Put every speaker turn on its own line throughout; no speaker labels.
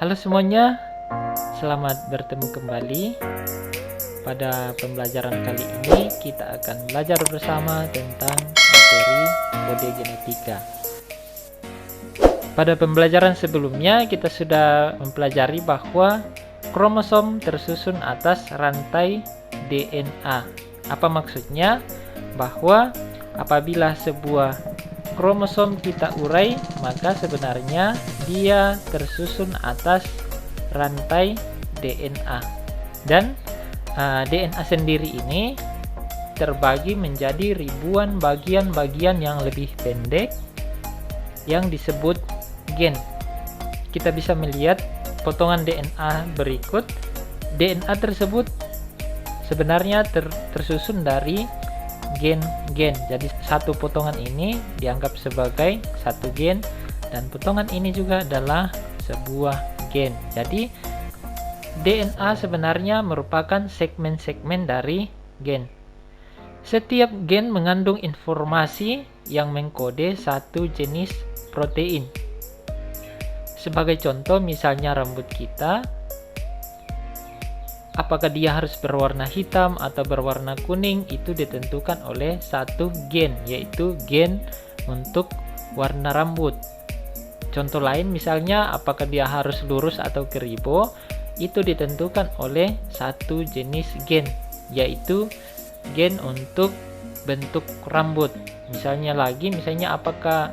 Halo semuanya, selamat bertemu kembali. Pada pembelajaran kali ini kita akan belajar bersama tentang materi kode genetika. Pada pembelajaran sebelumnya kita sudah mempelajari bahwa kromosom tersusun atas rantai DNA. Apa maksudnya? Bahwa apabila sebuah kromosom kita urai, maka sebenarnya dia tersusun atas rantai DNA. Dan DNA sendiri ini terbagi menjadi ribuan bagian-bagian yang lebih pendek yang disebut gen. Kita bisa melihat potongan DNA berikut. DNA tersebut sebenarnya tersusun dari gen-gen. Jadi satu potongan ini dianggap sebagai satu gen dan potongan ini juga adalah sebuah gen. Jadi DNA sebenarnya merupakan segmen-segmen dari gen. Setiap gen mengandung informasi yang mengkode satu jenis protein. Sebagai contoh, misalnya rambut kita, apakah dia harus berwarna hitam atau berwarna kuning, itu ditentukan oleh satu gen, yaitu gen untuk warna rambut. Contoh lain misalnya, apakah dia harus lurus atau keribo, itu ditentukan oleh satu jenis gen, yaitu gen untuk bentuk rambut. Misalnya apakah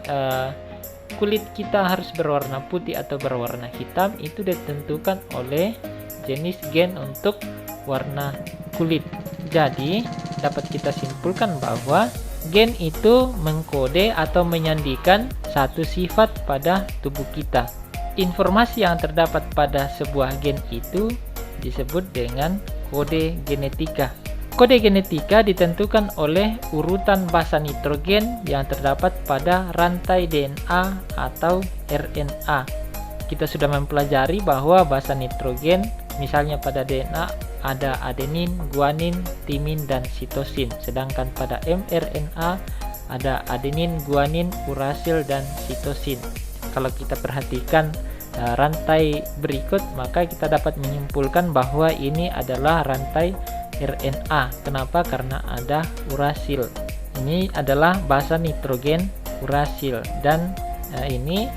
kulit kita harus berwarna putih atau berwarna hitam, itu ditentukan oleh jenis gen untuk warna kulit. Jadi dapat kita simpulkan bahwa gen itu mengkode atau menyandikan satu sifat pada tubuh kita. Informasi yang terdapat pada sebuah gen itu disebut dengan kode genetika. Kode genetika ditentukan oleh urutan basa nitrogen yang terdapat pada rantai DNA atau RNA. Kita sudah mempelajari bahwa basa nitrogen, misalnya pada DNA ada adenin, guanin, timin, dan sitosin. Sedangkan pada mRNA ada adenin, guanin, urasil, dan sitosin. Kalau kita perhatikan rantai berikut, maka kita dapat menyimpulkan bahwa ini adalah rantai RNA. Kenapa? Karena ada urasil. Ini adalah basa nitrogen urasil, dan ini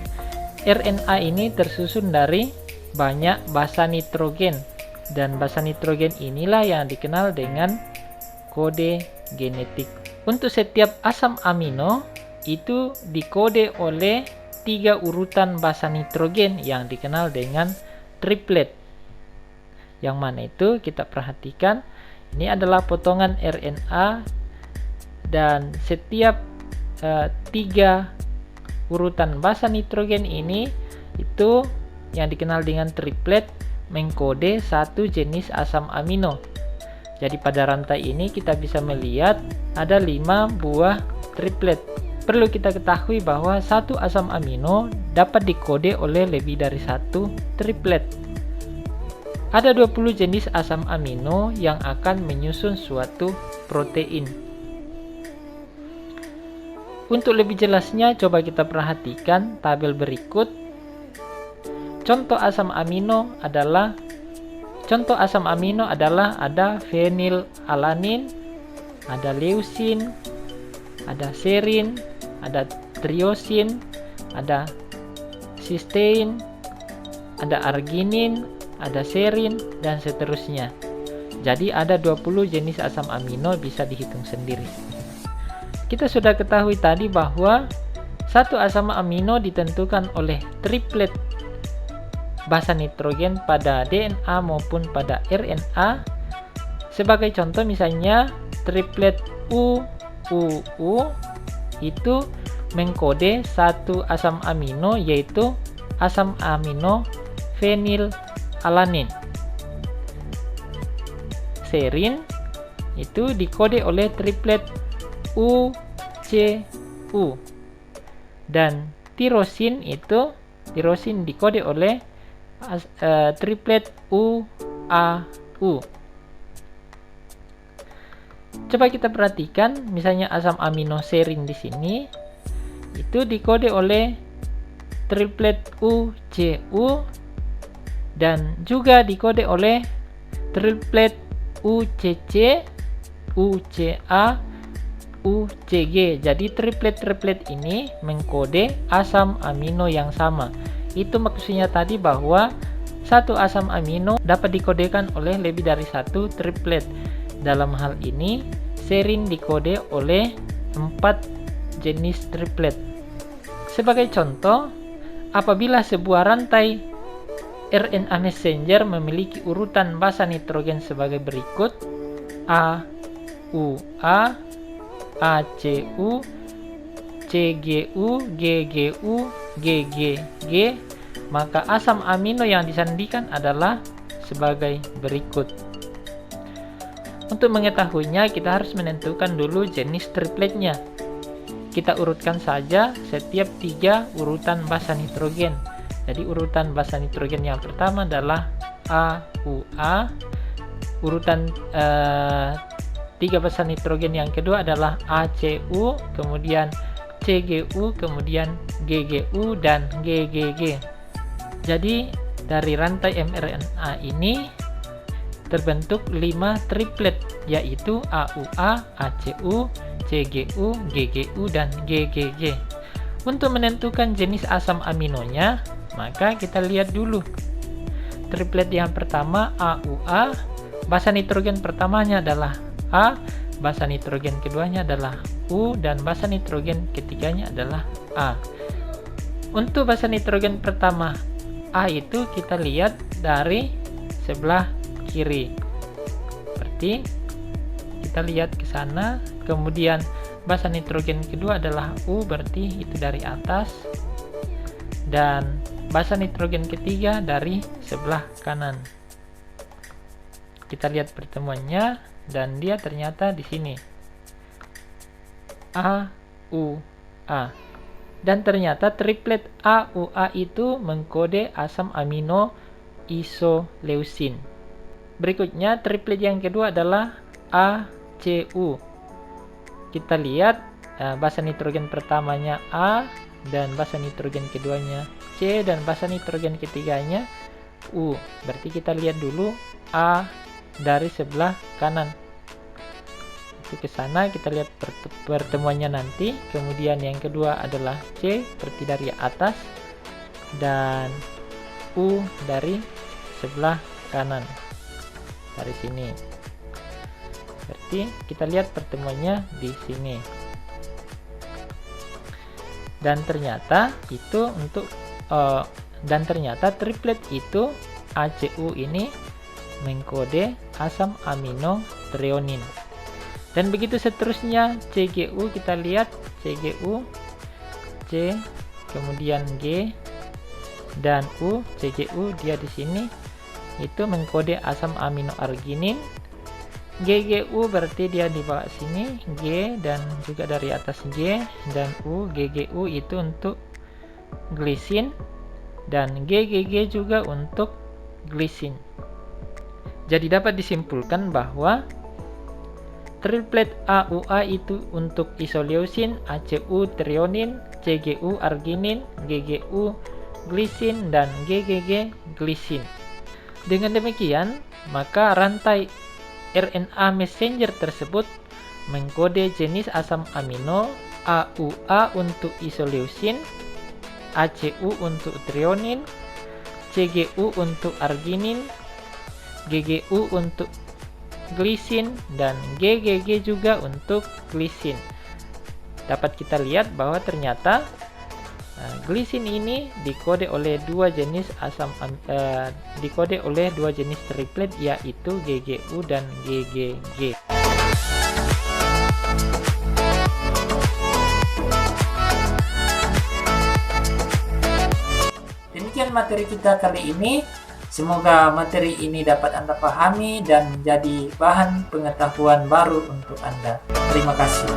RNA ini tersusun dari banyak basa nitrogen, dan basa nitrogen inilah yang dikenal dengan kode genetik. Untuk setiap asam amino itu dikode oleh 3 urutan basa nitrogen yang dikenal dengan triplet. Yang mana itu kita perhatikan, ini adalah potongan RNA, dan setiap 3 urutan basa nitrogen ini itu yang dikenal dengan triplet mengkode satu jenis asam amino. Jadi pada rantai ini kita bisa melihat ada 5 buah triplet. Perlu kita ketahui bahwa satu asam amino dapat dikode oleh lebih dari satu triplet. Ada 20 jenis asam amino yang akan menyusun suatu protein. Untuk lebih jelasnya, coba kita perhatikan tabel berikut. Contoh asam amino adalah ada fenilalanin, ada leusin, ada serin, ada triosin, ada cysteine, ada arginin, ada serin, dan seterusnya. Jadi ada 20 jenis asam amino, bisa dihitung sendiri. Kita sudah ketahui tadi bahwa satu asam amino ditentukan oleh triplet basa nitrogen pada DNA maupun pada RNA. Sebagai contoh misalnya triplet UUU itu mengkode satu asam amino, yaitu asam amino fenilalanin. Serin itu dikode oleh triplet UCU, dan tirosin dikode oleh triplet UAU. Coba kita perhatikan, misalnya asam amino serin di sini itu dikode oleh triplet UCU dan juga dikode oleh triplet UCC, UCA, UCG. Jadi triplet ini mengkode asam amino yang sama. Itu maksudnya tadi bahwa satu asam amino dapat dikodekan oleh lebih dari satu triplet. Dalam hal ini, serin dikode oleh 4 jenis triplet. Sebagai contoh, apabila sebuah rantai RNA messenger memiliki urutan basa nitrogen sebagai berikut: A, U, A, ACU, CGU, GGU, GGG, maka asam amino yang disandikan adalah sebagai berikut. Untuk mengetahuinya, kita harus menentukan dulu jenis tripletnya. Kita urutkan saja setiap 3 urutan basa nitrogen. Jadi urutan basa nitrogen yang pertama adalah AUA, urutan 3 basa nitrogen yang kedua adalah ACU, kemudian CGU, kemudian GGU, dan GGG. Jadi dari rantai mRNA ini terbentuk 5 triplet, yaitu AUA, ACU, CGU, GGU, dan GGG. Untuk menentukan jenis asam aminonya, maka kita lihat dulu. Triplet yang pertama AUA, basa nitrogen pertamanya adalah A, basa nitrogen keduanya adalah U, dan basa nitrogen ketiganya adalah A. Untuk basa nitrogen pertama A itu kita lihat dari sebelah kiri. Seperti kita lihat ke sana, kemudian basa nitrogen kedua adalah U, berarti itu dari atas, dan basa nitrogen ketiga dari sebelah kanan. Kita lihat pertemuannya, dan dia ternyata di sini A, U, A. Dan ternyata triplet AUA itu mengkode asam amino isoleucin. Berikutnya triplet yang kedua adalah ACU. Kita lihat basa nitrogen pertamanya A, dan basa nitrogen keduanya C, dan basa nitrogen ketiganya U. Berarti kita lihat dulu A dari sebelah kanan. Itu ke sana, kita lihat pertemuannya nanti. Kemudian yang kedua adalah C, seperti dari atas, dan U dari sebelah kanan, dari sini. Berarti kita lihat pertemuannya di sini. Dan ternyata itu triplet itu ACU ini mengkode asam amino treonin. Dan begitu seterusnya. CGU, kita lihat CGU, C, kemudian G, dan U. CGU dia di sini itu mengkode asam amino arginin. GGU berarti dia di bawah sini, G, dan juga dari atas G, dan U. GGU itu untuk glisin, dan GGG juga untuk glisin. Jadi dapat disimpulkan bahwa triplet AUA itu untuk isoleucin, ACU treonin, CGU arginin, GGU glisin, dan GGG glisin. Dengan demikian, maka rantai RNA messenger tersebut mengkode jenis asam amino AUA untuk isoleucin, ACU untuk treonin, CGU untuk arginin, GGU untuk glisin, dan GGG juga untuk glisin. Dapat kita lihat bahwa ternyata glisin ini dikode oleh dua jenis triplet, yaitu GGU dan GGG. Demikian materi kita kali ini. Semoga materi ini dapat Anda pahami dan menjadi bahan pengetahuan baru untuk Anda. Terima kasih.